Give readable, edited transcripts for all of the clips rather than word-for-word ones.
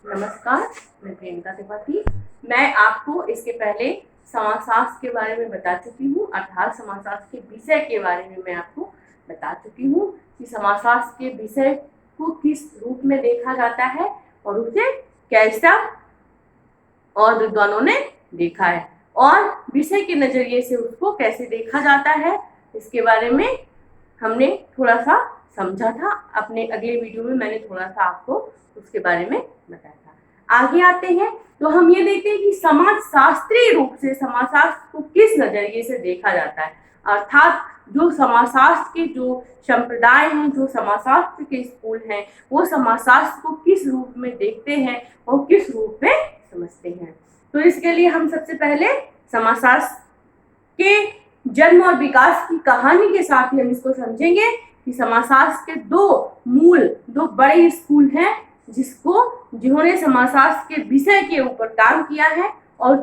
नमस्कार, मैं प्रियंका त्रिपाठी। मैं आपको इसके पहले समाजशास्त्र के बारे में बता चुकी हूँ, अर्थात समाजशास्त्र के विषय के बारे में मैं आपको बता चुकी हूँ कि समाजशास्त्र के विषय को किस रूप में देखा जाता है और उसे कैसा और विद्वानों ने देखा है और विषय के नजरिए से उसको कैसे देखा जाता है, इसके बारे में हमने थोड़ा सा समझा था। अपने अगले वीडियो में मैंने थोड़ा सा आपको उसके बारे में बताया था। आगे आते हैं तो हम ये देखते हैं कि समाजशास्त्रीय रूप से समाजशास्त्र को किस नजरिए से देखा जाता है, अर्थात जो समाजशास्त्र के जो संप्रदाय हैं, जो समाजशास्त्र के स्कूल हैं, वो समाजशास्त्र को किस रूप में देखते हैं और किस रूप में समझते हैं। तो इसके लिए हम सबसे पहले समाजशास्त्र के जन्म और विकास की कहानी के साथ ही हम इसको समझेंगे कि समाजशास्त्र के दो बड़े स्कूल हैं जिन्होंने समाजशास्त्र के विषय के ऊपर काम किया है और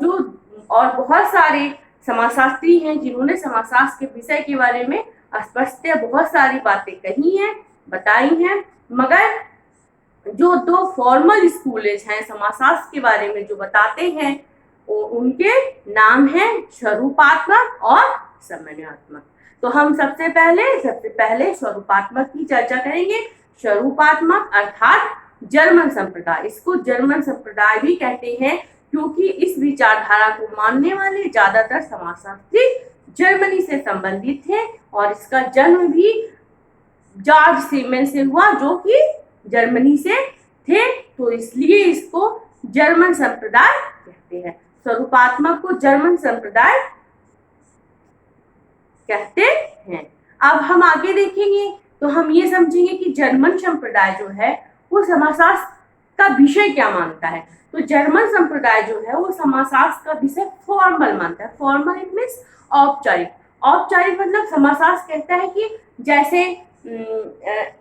बहुत सारे समाजशास्त्री हैं जिन्होंने समाजशास्त्र के विषय के बारे में स्पष्टतः बहुत सारी बातें कही हैं, बताई हैं। मगर जो दो फॉर्मल स्कूलेज हैं समाजशास्त्र के बारे में जो बताते हैं, उनके नाम हैं स्वरूपात्मक और समन्वयात्मक। तो हम सबसे पहले स्वरूपात्मक की चर्चा करेंगे। स्वरूपात्मक अर्थात जर्मन संप्रदाय, इसको जर्मन संप्रदाय भी कहते हैं क्योंकि इस विचारधारा को मानने वाले ज्यादातर समाजशास्त्री जर्मनी से संबंधित थे और इसका जन्म भी जॉर्ज सीमेंस से हुआ जो कि जर्मनी से थे, तो इसलिए इसको जर्मन संप्रदाय कहते हैं। स्वरूपात्मक को जर्मन संप्रदाय कहते हैं। अब हम आगे देखेंगे तो हम ये समझेंगे कि जर्मन संप्रदाय जो है वो समाजशास्त्र का विषय क्या मानता है। तो जर्मन संप्रदाय जो है वो समाजशास्त्र का विषय फॉर्मल मानता है। फॉर्मल इट मीन्स औपचारिक। औपचारिक मतलब समाजशास्त्र कहता है कि जैसे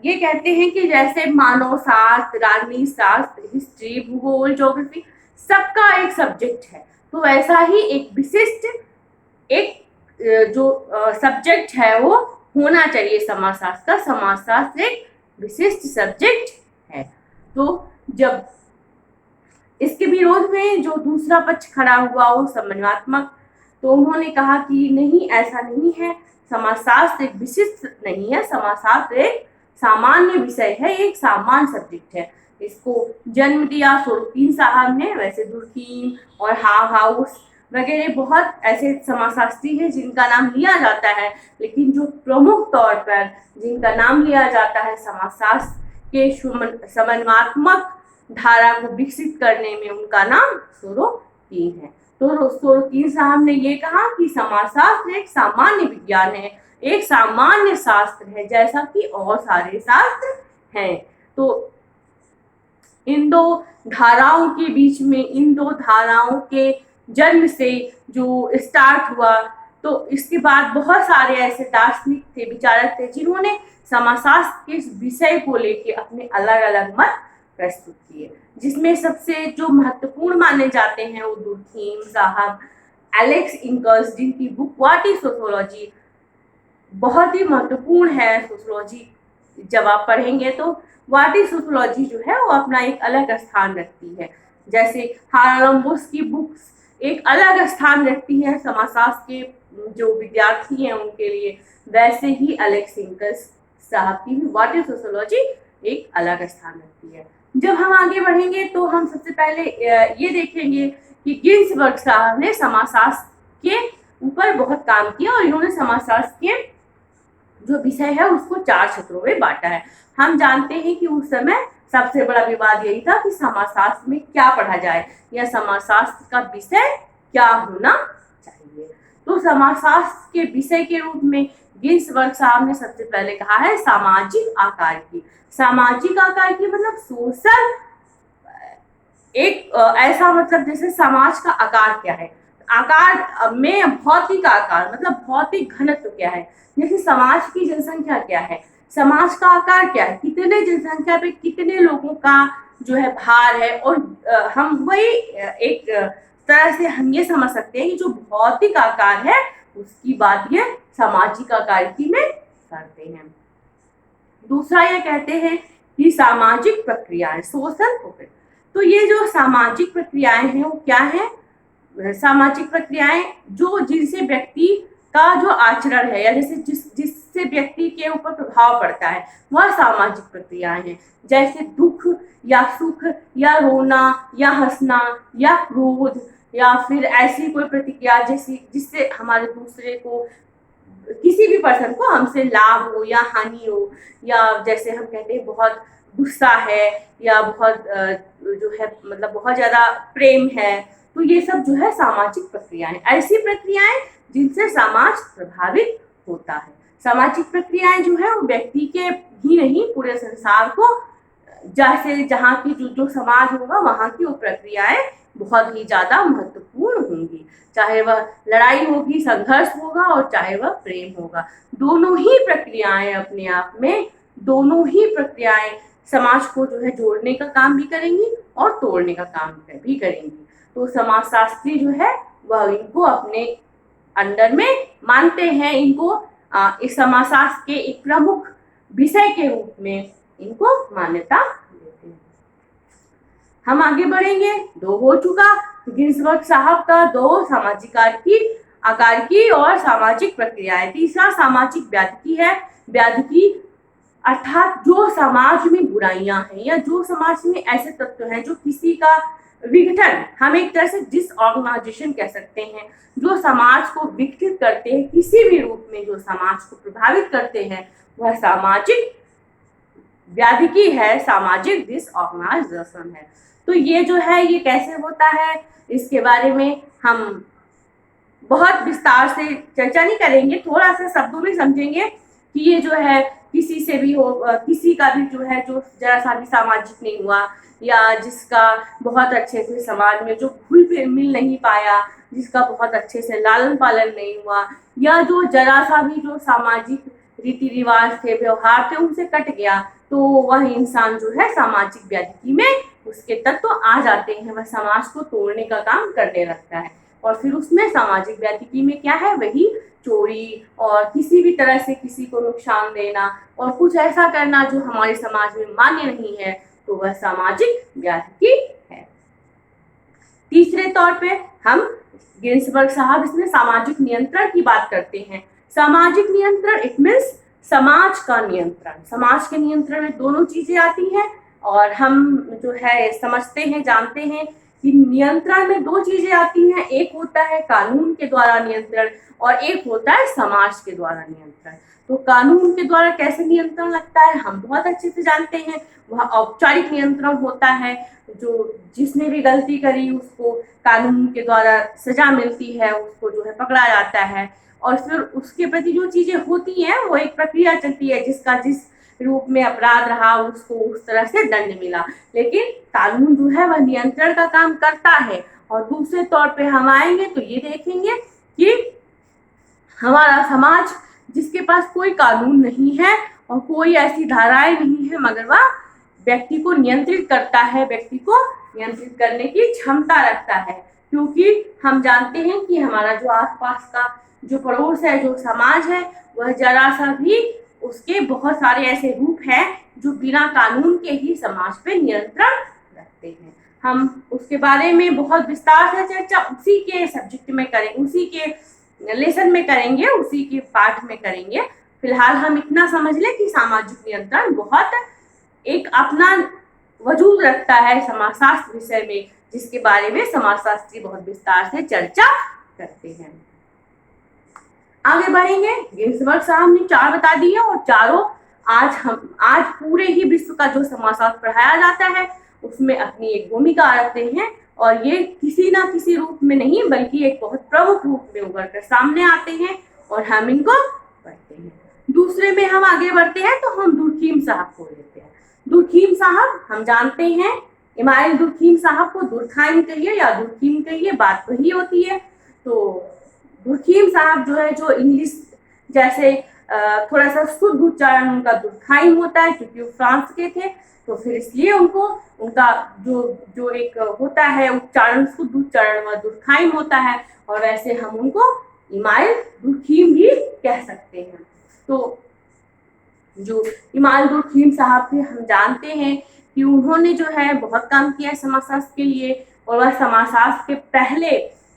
ये कहते हैं कि जैसे मानव शास्त्र, राजनीति शास्त्र, हिस्ट्री, भूगोल, ज्योग्राफी सबका एक सब्जेक्ट है, तो वैसा ही एक विशिष्ट जो सब्जेक्ट है वो होना चाहिए समाजशास्त्र का। समाजशास्त्र एक विशिष्ट सब्जेक्ट है। तो जब इसके विरोध में जो दूसरा पक्ष खड़ा हुआ वो समन्वयात्मक, तो उन्होंने कहा कि नहीं, ऐसा नहीं है, समाजशास्त्र एक विशिष्ट नहीं है, समाजशास्त्र एक सामान्य विषय है, एक सामान्य सब्जेक्ट है। इसको जन्म दिया सोरोकिन साहब ने। वैसे दुर्खीम और हाउस वगैरह बहुत ऐसे समाजशास्त्री हैं जिनका नाम लिया जाता है, लेकिन जो प्रमुख तौर पर जिनका नाम लिया जाता है समाजशास्त्र के समन्वयात्मक धारा को विकसित करने में, उनका नाम सोरोकिन है। तो सोरोकिन साहब ने ये कहा कि समाजशास्त्र एक सामान्य विज्ञान है, एक सामान्य शास्त्र है जैसा कि और सारे शास्त्र हैं। तो इन दो धाराओं के बीच में, इन दो धाराओं के जन्म से जो स्टार्ट हुआ, तो इसके बाद बहुत सारे ऐसे दार्शनिक थे, विचारक थे जिन्होंने समाजशास्त्र के विषय को लेके अपने अलग अलग मत प्रस्तुत किए, जिसमें सबसे जो महत्वपूर्ण माने जाते हैं वो दुर्खीम साहब, एलेक्स इंकल्स, जिनकी बुक व्हाट इज सोशियोलॉजी बहुत ही महत्वपूर्ण है। सोशियोलॉजी जब आप पढ़ेंगे तो व्हाट इज सोशियोलॉजी जो है वो अपना एक अलग स्थान रखती है। जैसे हारालम्बोस की बुक्स एक अलग स्थान रखती है समाजशास्त्र के जो विद्यार्थी हैं उनके लिए, वैसे ही एलेक्स इंकल्स साहब की भी व्हाट इज सोशियोलॉजी एक अलग स्थान रखती है। जब हम आगे बढ़ेंगे तो हम सबसे पहले ये देखेंगे कि गिन्सबर्ग साहब ने समाजशास्त्र के ऊपर बहुत काम किया और इन्होंने समाजशास्त्र के जो विषय है उसको 4 क्षेत्रों में बांटा है। हम जानते हैं कि उस समय सबसे बड़ा विवाद यही था कि समाजशास्त्र में क्या पढ़ा जाए या समाजशास्त्र का विषय क्या होना चाहिए। तो समाजशास्त्र के विषय के रूप में गिन्सबर्ग साहब ने सबसे पहले कहा है सामाजिक आकार की। सामाजिक आकार की मतलब सोशल, एक ऐसा मतलब जैसे समाज का आकार क्या है, आकार में भौतिक आकार मतलब भौतिक घनत्व क्या है, जैसे समाज की जनसंख्या क्या है, समाज का आकार क्या है, कितने जनसंख्या पे कितने लोगों का जो है भार है। और हम वही एक तरह से हम ये समझ सकते हैं कि जो भौतिक आकार है उसकी बात ये सामाजिक आकार की में करते हैं। दूसरा ये कहते हैं कि सामाजिक प्रक्रियाएं, सोशल प्रोसेस, तो ये जो सामाजिक प्रक्रियाएं हैं वो क्या है? सामाजिक प्रक्रियाएं जो जिनसे व्यक्ति का जो आचरण है या जैसे जिससे व्यक्ति के ऊपर प्रभाव पड़ता है वह सामाजिक प्रक्रियाएं हैं। जैसे दुख या सुख या रोना या हंसना या क्रोध या फिर ऐसी कोई प्रतिक्रिया जैसी जिससे हमारे दूसरे को किसी भी पर्सन को हमसे लाभ हो या हानि हो, या जैसे हम कहते हैं बहुत गुस्सा है या बहुत जो है मतलब बहुत ज्यादा प्रेम है, तो ये सब जो है सामाजिक प्रक्रियाएं, ऐसी प्रक्रियाएं जिनसे समाज प्रभावित होता है। सामाजिक प्रक्रियाएं जो है वो व्यक्ति के ही नहीं पूरे संसार को, जैसे जहाँ की जो समाज होगा वहाँ की वो प्रक्रियाएं बहुत ही ज्यादा महत्वपूर्ण होंगी। चाहे वह लड़ाई होगी, संघर्ष होगा और चाहे वह प्रेम होगा, दोनों ही प्रक्रियाएं अपने आप में, दोनों ही प्रक्रियाएं समाज को जो है जोड़ने का काम भी करेंगी और तोड़ने का काम भी करेंगी। तो समाजशास्त्री जो है वह इनको अपने अंडर में मानते हैं, इनको इस समाजशास्त्र के एक प्रमुख विषय के रूप में इनको मान्यता देते हैं। हम आगे बढ़ेंगे। 2 हो चुका गिन्सबर्ग साहब का, 2 सामाजिक आकार की और सामाजिक प्रक्रियाएं। तीसरा सामाजिक व्याधिकी है। व्याधिकी अर्थात जो समाज में बुराइयां हैं या जो समाज में ऐसे तत्व हैं जो किसी का विघटन, हम एक तरह से डिसऑर्गेनाइजेशन कह सकते हैं, जो समाज को विघटित करते हैं, किसी भी रूप में जो समाज को प्रभावित करते हैं, वह सामाजिक व्याधिकी है, सामाजिक डिसऑर्गेनाइजेशन है। तो ये जो है ये कैसे होता है, इसके बारे में हम बहुत विस्तार से चर्चा नहीं करेंगे, थोड़ा सा शब्दों में समझेंगे कि ये जो है किसी से भी हो, किसी का भी जो है जो जरा सा भी सामाजिक नहीं हुआ या जिसका बहुत अच्छे से समाज में जो घुल मिल नहीं पाया, जिसका बहुत अच्छे से लालन पालन नहीं हुआ, या जो जरा सा भी जो सामाजिक रीति रिवाज थे, व्यवहार थे, उनसे कट गया, तो वह इंसान जो है सामाजिक व्याधिकी में उसके तत्व तो आ जाते हैं, वह समाज को तोड़ने का काम करने लगता है। और फिर उसमें सामाजिक व्याधिकी में क्या है, वही चोरी और किसी भी तरह से किसी को नुकसान देना और कुछ ऐसा करना जो हमारे समाज में मान्य नहीं है, तो वह सामाजिक व्याधिकी है। तीसरे तौर पे हम गिन्सबर्ग साहब इसमें सामाजिक नियंत्रण की बात करते हैं। सामाजिक नियंत्रण इट मीन्स समाज का नियंत्रण। समाज के नियंत्रण में दोनों चीजें आती हैं और हम जो है समझते हैं, जानते हैं कि नियंत्रण में 2 चीजें आती हैं, एक होता है कानून के द्वारा नियंत्रण और एक होता है समाज के द्वारा नियंत्रण। तो कानून के द्वारा कैसे नियंत्रण लगता है हम बहुत अच्छे से जानते हैं, वह औपचारिक नियंत्रण होता है, जो जिसने भी गलती करी उसको कानून के द्वारा सजा मिलती है, उसको जो है पकड़ा जाता है और फिर उसके प्रति जो चीजें होती हैं वो एक प्रक्रिया चलती है, जिसका जिस रूप में अपराध रहा उसको उस तरह से दंड मिला। लेकिन कानून जो है वह नियंत्रण का काम करता है। और दूसरे तौर पे हम आएंगे तो ये देखेंगे कि हमारा समाज जिसके पास कोई कानून नहीं है और कोई ऐसी धाराएं नहीं है, मगर वह व्यक्ति को नियंत्रित करता है, व्यक्ति को नियंत्रित करने की क्षमता रखता है। क्योंकि हम जानते हैं कि हमारा जो आसपास का जो पड़ोस है, जो समाज है, वह जरा सा भी उसके बहुत सारे ऐसे रूप हैं जो बिना कानून के ही समाज पे नियंत्रण रखते हैं। हम उसके बारे में बहुत विस्तार से चर्चा उसी के सब्जेक्ट में करेंगे, उसी के लेसन में करेंगे, उसी के पाठ में करेंगे। फिलहाल हम इतना समझ लें कि सामाजिक नियंत्रण बहुत एक अपना वजूद रखता है समाजशास्त्र विषय में, जिसके बारे में समाजशास्त्री बहुत विस्तार से चर्चा करते हैं। आगे बढ़ेंगे। गिन्सबर्ग साहब ने 4 बता दिए और चारों आज पूरे ही विश्व का जो समाजशास्त्र पढ़ाया जाता है उसमें अपनी एक भूमिका रखते हैं और ये किसी ना किसी रूप में नहीं बल्कि एक बहुत प्रमुख रूप में उभर कर सामने आते हैं और हम इनको पढ़ते हैं। दूसरे में हम आगे बढ़ते हैं तो हम दुर्खीम साहब को लेते हैं। दुर्खीम साहब हम जानते हैं, इमाइल दुर्खीम साहब को दुर्खाइम कहिए या दुर्खीम कहिए, बात वही होती है। तो दुर्खीम साहब जो है, जो इंग्लिश जैसे थोड़ा सा शुद्ध उच्चारण उनका दुर्खाइम होता है क्योंकि वो फ्रांस के थे, तो फिर इसलिए उनका जो एक होता है उच्चारण, शुद्ध उच्चारण वह दुर्खाइम होता है और वैसे हम उनको इमाइल दुर्खीम भी कह सकते हैं। तो जो इमाइल दुर्खीम साहब थे हम जानते हैं कि उन्होंने जो है बहुत काम किया है समाजशास्त्र के लिए, और वह समाजशास्त्र के पहले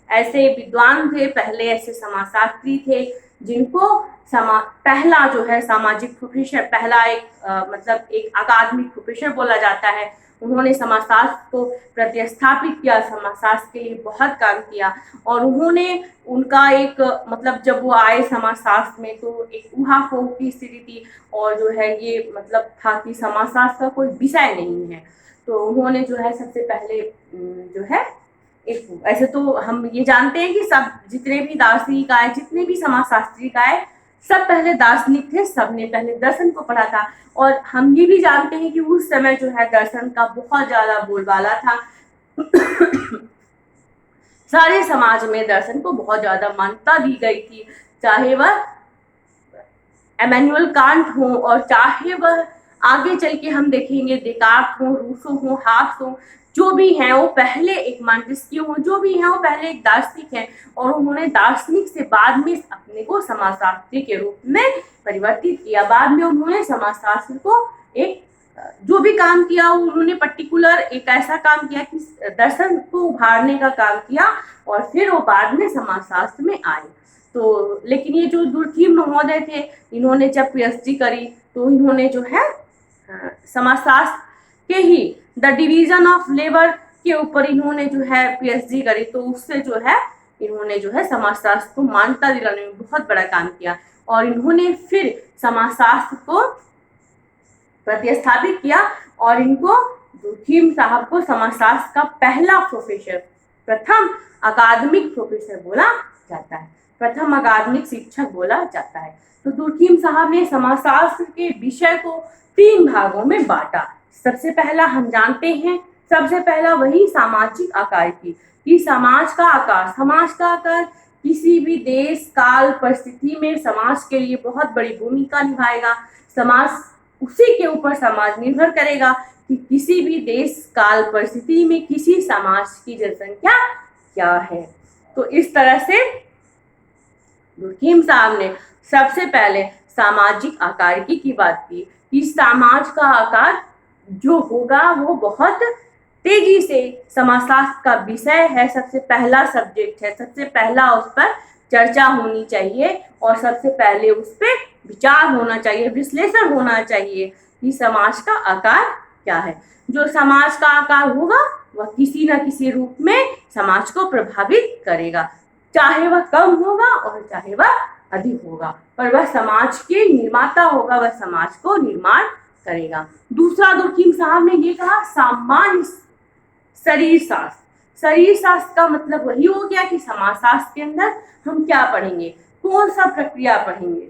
ऐसे विद्वान थे, पहले ऐसे समाजशास्त्री थे जिनको पहला जो है सामाजिक प्रोफेसर, पहला एक मतलब एक अकादमिक प्रोफेसर बोला जाता है। उन्होंने समाजशास्त्र को प्रतिस्थापित किया, समाजशास्त्र के लिए बहुत काम किया, और उन्होंने उनका एक मतलब जब वो आए समाजशास्त्र में तो एक ऊहापोह की स्थिति थी, और जो है ये मतलब था कि समाजशास्त्र का कोई विषय नहीं है। तो उन्होंने जो है सबसे पहले जो है एक, ऐसे तो हम ये जानते हैं कि सब जितने भी दार्शनिक आए, जितने भी समाजशास्त्री आए, सब पहले दार्शनिक थे, सबने पहले दर्शन को पढ़ा था। और हम ये भी जानते हैं कि उस समय जो है दर्शन का बहुत ज्यादा बोलबाला था सारे समाज में दर्शन को बहुत ज्यादा मान्यता दी गई थी, चाहे वह इमैनुअल कांट हो, और चाहे वह आगे चल के हम देखेंगे डेकार्ट हो, रूसो हो, हाब्स हो, जो भी हैं वो पहले एक मॉन्टेस्क्यू हो, जो भी हैं वो पहले एक दार्शनिक हैं, और उन्होंने दार्शनिक से बाद में अपने को समाजशास्त्री के रूप में परिवर्तित किया। बाद में उन्होंने समाजशास्त्र को एक जो भी काम किया उन्होंने पर्टिकुलर एक ऐसा काम किया कि दर्शन को उभारने का काम किया, और फिर वो बाद में समाजशास्त्र में आए। तो लेकिन ये जो दुर्खीम महोदय थे, इन्होंने जब पीएचडी करी तो इन्होंने जो है समाजशास्त्र के ही द डिवीजन ऑफ लेबर के ऊपर इन्होंने जो है पीएचडी करी, तो उससे जो है इन्होंने जो है समाजशास्त्र को मान्यता दिलाने में बहुत बड़ा काम किया, और इन्होंने फिर समाजशास्त्र को प्रतिस्थापित किया, और इनको दुर्खीम साहब को समाजशास्त्र का पहला प्रोफेसर, प्रथम अकादमिक प्रोफेसर बोला जाता है, प्रथम अकादमिक शिक्षक बोला जाता है। तो दुर्खीम साहब ने समाजशास्त्र के विषय को 3 भागों में बांटा। सबसे पहला हम जानते हैं, सबसे पहला वही सामाजिक आकार की, कि समाज का आकार किसी भी देश काल परिस्थिति में समाज के लिए बहुत बड़ी भूमिका निभाएगा। समाज उसी के ऊपर समाज निर्भर करेगा कि किसी भी देश काल परिस्थिति में किसी समाज की जनसंख्या क्या है। तो इस तरह से दुर्खीम साहब ने सबसे पहले सामाजिक आकार की बात की, कि समाज का आकार जो होगा वो बहुत तेजी से समाजशास्त्र का विषय है, सबसे पहला सब्जेक्ट है, सबसे पहला उस पर चर्चा होनी चाहिए, और सबसे पहले उस पर विचार होना चाहिए, विश्लेषण होना चाहिए कि समाज का आकार क्या है। जो समाज का आकार होगा वह किसी न किसी रूप में समाज को प्रभावित करेगा, चाहे वह कम होगा और चाहे वह अधिक होगा, पर वह समाज के निर्माता होगा, वह समाज को निर्माण करेगा। दूसरा दुर्खीम साहब ने ये कहा सामान्य शरीर शास्त्र। शरीर शास्त्र का मतलब वही हो गया कि समाजशास्त्र के अंदर हम क्या पढ़ेंगे, कौन सा प्रक्रिया पढ़ेंगे,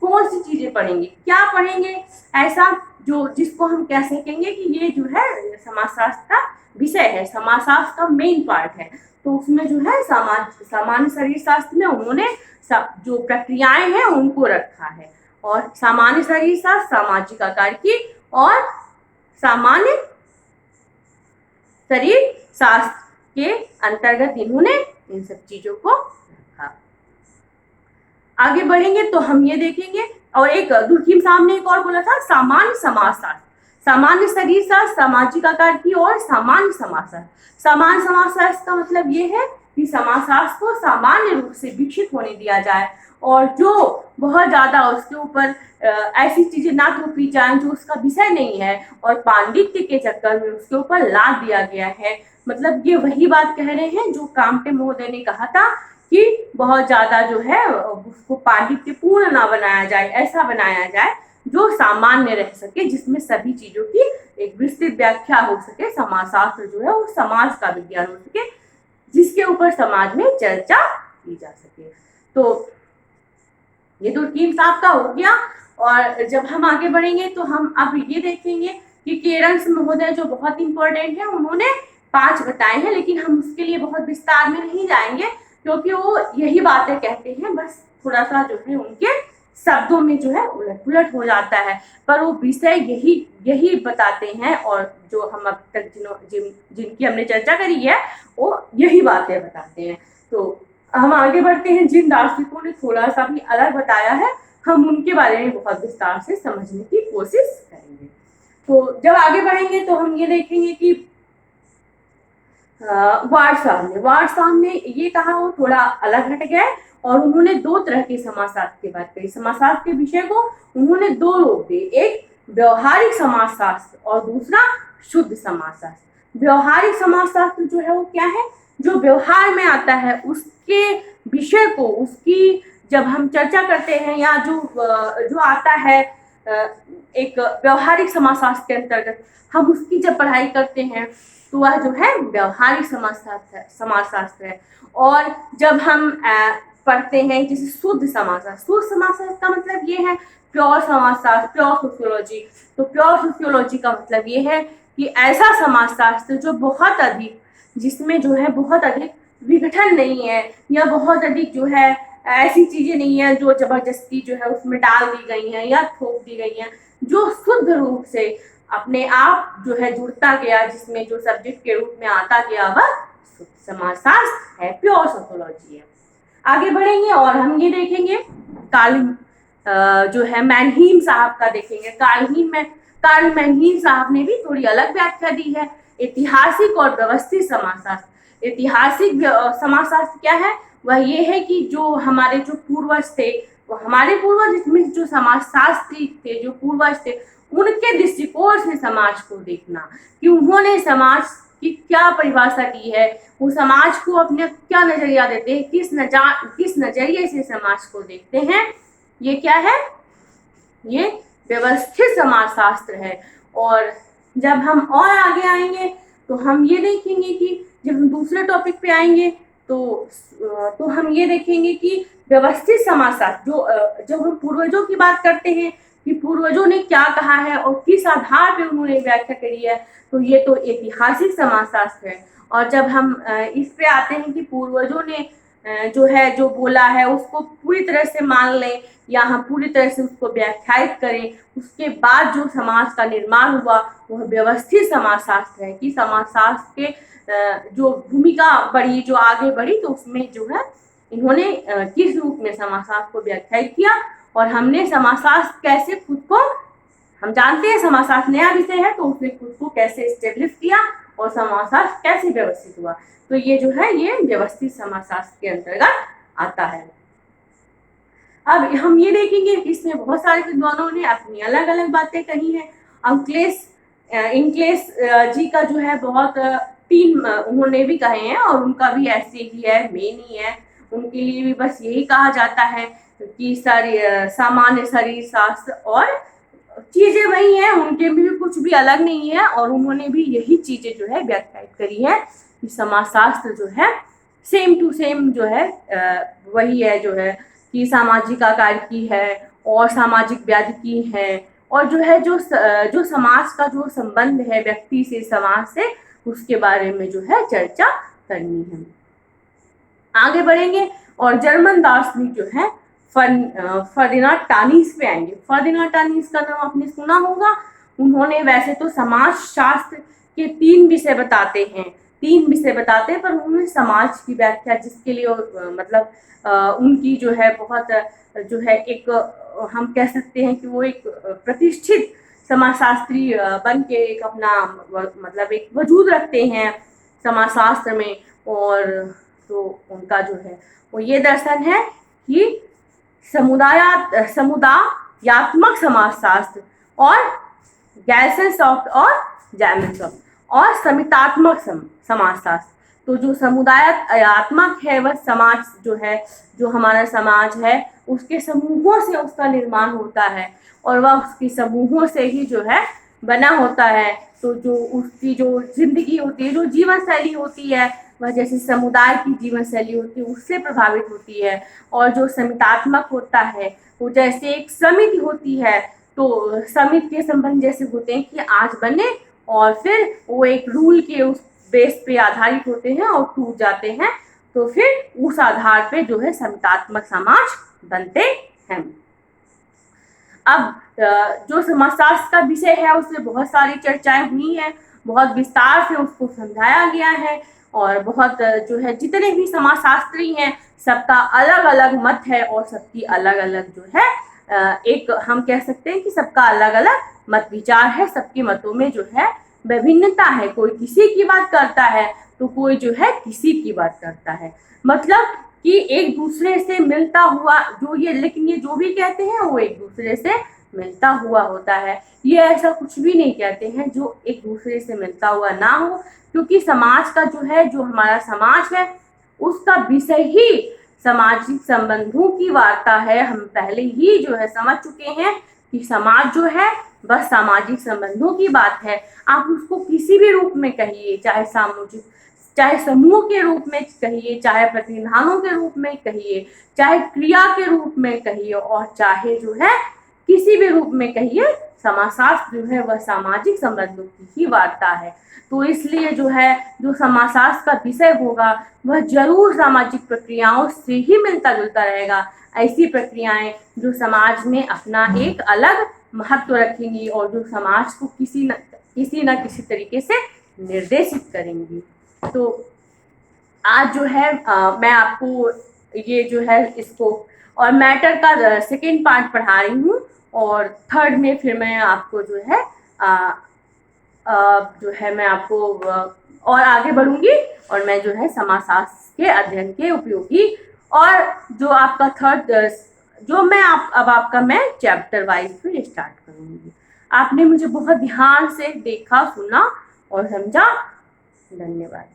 कौन सी चीजें पढ़ेंगे, क्या पढ़ेंगे, ऐसा जो जिसको हम कह सकेंगे कि ये जो है समाजशास्त्र का विषय है, समाजशास्त्र का मेन पार्ट है। तो उसमें जो है सामान्य शरीर शास्त्र में उन्होंने जो प्रक्रियाएं हैं उनको रखा है, और सामान्य शरीर शास्त्र सामाजिक आकार की, और सामान्य शरीर शास्त्र के अंतर्गत इन्होंने इन सब चीजों को रखा। आगे बढ़ेंगे तो हम ये देखेंगे, और एक दुर्खीम साहब ने एक और बोला था सामान्य समाजशास्त्र, सामान्य शरीर शास्त्र सामाजिक आकार की, और सामान्य समाजशास्त्र। सामान्य समाजशास्त्र का मतलब ये है कि समाजशास्त्र को सामान्य रूप से विकसित होने दिया जाए, और जो बहुत ज्यादा उसके ऊपर ऐसी चीजें ना थोपी जाएं जो उसका विषय नहीं है, और पांडित्य के चक्कर में उसके ऊपर लाद दिया गया है। मतलब ये वही बात कह रहे हैं जो कामटे महोदय ने कहा था कि बहुत ज्यादा जो है उसको पांडित्यपूर्ण ना बनाया जाए, ऐसा बनाया जाए जो सामान्य रह सके, जिसमें सभी चीजों की एक विस्तृत व्याख्या हो सके। समाजशास्त्र जो है वो समाज का विज्ञान हो सके, जिसके ऊपर समाज में चर्चा की जा सके। तो ये दुर्खीम साहब का हो गया। और जब हम आगे बढ़ेंगे तो हम अब ये देखेंगे कि केरन्स महोदय जो बहुत इंपॉर्टेंट है, उन्होंने 5 बताए हैं, लेकिन हम उसके लिए बहुत विस्तार में नहीं जाएंगे क्योंकि वो यही बातें कहते हैं, बस थोड़ा सा जो है उनके शब्दों में जो है उलट पुलट हो जाता है, पर वो विषय यही बताते हैं, और जो हम अब तक जिनकी हमने चर्चा करी है वो यही बातें बताते हैं। तो हम आगे बढ़ते हैं, जिन दार्शनिकों ने थोड़ा सा भी अलग बताया है हम उनके बारे में बहुत विस्तार से समझने की कोशिश करेंगे। तो जब आगे बढ़ेंगे तो हम ये देखेंगे कि वार्ड साहब ने ये कहा वो थोड़ा अलग हट गया है और उन्होंने दो तरह के समाजशास्त्र की बात करी। समाजशास्त्र के विषय को उन्होंने दो रूप दिए, एक व्यवहारिक समाजशास्त्र और दूसरा शुद्ध समाजशास्त्र। व्यवहारिक समाजशास्त्र जो है वो क्या है, जो व्यवहार में आता है उसके विषय को, उसकी जब हम चर्चा करते हैं या जो आता है एक व्यवहारिक समाजशास्त्र के अंतर्गत हम उसकी जब पढ़ाई करते हैं तो वह जो है व्यवहारिक समाजशास्त्र है। और जब हम पढ़ते हैं जैसे शुद्ध समाजशास्त्र का मतलब ये है प्योर समाजशास्त्र, प्योर सोशियोलॉजी। तो प्योर सोशियोलॉजी का मतलब ये है कि ऐसा समाजशास्त्र जो बहुत अधिक, जिसमें जो है बहुत अधिक विघटन नहीं है या बहुत अधिक जो है ऐसी चीजें नहीं है जो जबरदस्ती जो है उसमें डाल दी गई हैं या थोप दी गई हैं, जो शुद्ध रूप से अपने आप जो है जुड़ता गया, जिसमें जो सब्जेक्ट के रूप में आता गया वह समाजशास्त्र है, प्योर सोशियोलॉजी है। आगे बढ़ेंगे और हम ये देखेंगे जो है मैनहीम साहब का देखेंगे। कार्ल मैनहीम साहब ने भी थोड़ी अलग व्याख्या दी है, ऐतिहासिक और व्यवस्थित समाजशास्त्र। ऐतिहासिक समाजशास्त्र क्या है, वह ये है कि जो हमारे जो पूर्वज थे, वो हमारे पूर्वज में जो समाजशास्त्री थे, जो पूर्वज थे, उनके दृष्टिकोण से समाज को देखना कि उन्होंने समाज की क्या परिभाषा की है, वो समाज को अपने क्या नजरिया देते हैं, किस नजरिए से समाज को देखते हैं, ये क्या है, ये व्यवस्थित समाजशास्त्र है। और जब हम और आगे आएंगे तो हम ये देखेंगे कि जब हम दूसरे टॉपिक पे आएंगे तो हम ये देखेंगे कि व्यवस्थित समाजशास्त्र जब हम पूर्वजों की बात करते हैं कि पूर्वजों ने क्या कहा है और किस आधार पे उन्होंने व्याख्या करी है, तो ये तो ऐतिहासिक समाजशास्त्र है। और जब हम इस पे आते हैं कि पूर्वजों ने जो बोला है उसको पूरी तरह से मान लें या हम पूरी तरह से उसको व्याख्यायित करें, उसके बाद जो समाज का निर्माण हुआ वह व्यवस्थित समाजशास्त्र है। कि समाजशास्त्र के जो भूमिका बढ़ी, जो आगे बढ़ी, तो उसमें जो है इन्होंने किस रूप में समाजशास्त्र को व्याख्यायित किया और हमने समाजशास्त्र कैसे खुद को, हम जानते हैं समाजशास्त्र नया विषय है तो उसने खुद को कैसे स्टेब्लिश किया और समाजशास्त्र कैसे व्यवस्थित हुआ, तो ये जो है ये व्यवस्थित समाजशास्त्र के अंतर्गत आता है। अब हम ये देखेंगे इसमें बहुत सारे विद्वानों ने अपनी अलग अलग बातें कही हैं। इंक्लेश जी का जो है बहुत तीन उन्होंने भी कहे हैं और उनका भी ऐसे ही है, मेन ही है, उनके लिए भी बस यही कहा जाता है कि सामान्य शरीर शास्त्र और चीजें वही हैं, उनके भी कुछ भी अलग नहीं है और उन्होंने भी यही चीजें जो है व्याख्यायित करी है कि समाजशास्त्र जो है सेम टू सेम जो है वही है, जो है कि सामाजिक आकार की है और सामाजिक व्याधि की है और जो है जो समाज का जो संबंध है व्यक्ति से समाज से, उसके बारे में जो है चर्चा करनी है। आगे बढ़ेंगे और जर्मन दार्शनिक जो है फर्डिनांड टानीस पे आएंगे। फर्डिनांड टानीस का नाम आपने सुना होगा। उन्होंने वैसे तो समाजशास्त्र के तीन विषय बताते हैं पर उन्होंने समाज की व्याख्या, जिसके लिए मतलब उनकी जो है बहुत जो है एक हम कह सकते हैं कि वो एक प्रतिष्ठित समाजशास्त्री बन के एक अपना मतलब एक वजूद रखते हैं समाजशास्त्र में। और तो उनका जो है वो ये दर्शन है कि समुदायात्मक समाजशास्त्र और गैसेसॉफ्ट और जैमनसॉफ्ट और समितात्मक समाजशास्त्र। तो जो समुदायात्मक है वह समाज जो है, जो हमारा समाज है उसके समूहों से उसका निर्माण होता है और वह उसकी समूहों से ही जो है बना होता है। तो जो उसकी जो जिंदगी होती है, जो जीवन शैली होती है, वह जैसे समुदाय की जीवन शैली होती है उससे प्रभावित होती है। और जो समितात्मक होता है वो जैसे एक समिति होती है, तो समिति के संबंध जैसे होते हैं कि आज बने और फिर वो एक रूल के उस बेस पे आधारित होते हैं और टूट जाते हैं, तो फिर उस आधार पे जो है समितात्मक समाज बनते हैं। अब जो समाजशास्त्र का विषय है उसमें बहुत सारी चर्चाएं हुई हैं, बहुत विस्तार से उसको समझाया गया है और बहुत जो है जितने भी समाजशास्त्री हैं सबका अलग अलग मत है और सबकी अलग अलग जो है एक हम कह सकते हैं कि सबका अलग अलग मत विचार है, सबके मतों में जो है विभिन्नता है, कोई किसी की बात करता है तो कोई जो है किसी की बात करता है, मतलब कि एक दूसरे से मिलता हुआ जो ये, लेकिन ये जो भी कहते हैं वो एक दूसरे से मिलता हुआ होता है। ये ऐसा कुछ भी नहीं कहते हैं जो एक दूसरे से मिलता हुआ ना हो, क्योंकि समाज का जो है, जो हमारा समाज है उसका विषय ही सामाजिक संबंधों की वार्ता है। हम पहले ही जो है समझ चुके हैं कि समाज जो है बस सामाजिक संबंधों की बात है। आप उसको किसी भी रूप में कहिए, चाहे सामाजिक, चाहे समूह के रूप में कहिए, चाहे प्रतिनिधानों के रूप में कहिए, चाहे क्रिया के रूप में कहिए, और चाहे जो है किसी भी रूप में कहिए, समाजशास्त्र जो है वह सामाजिक संबंधों की ही वार्ता है। तो इसलिए जो है, जो समाजशास्त्र का विषय होगा वह जरूर सामाजिक प्रक्रियाओं से ही मिलता जुलता रहेगा। ऐसी प्रक्रियाएं जो समाज में अपना एक अलग महत्व रखेंगी और जो समाज को किसी न किसी तरीके से निर्देशित करेंगी। तो आज जो है मैं आपको ये जो है इसको और मैटर का सेकेंड पार्ट पढ़ा रही हूँ, और थर्ड में फिर मैं आपको जो है मैं आपको और आगे बढ़ूंगी, और मैं जो है समाजशास्त्र के अध्ययन के उपयोगी, और जो आपका थर्ड जो मैं अब आपका मैं चैप्टर वाइज फिर स्टार्ट करूंगी। आपने मुझे बहुत ध्यान से देखा, सुना और समझा। धन्यवाद।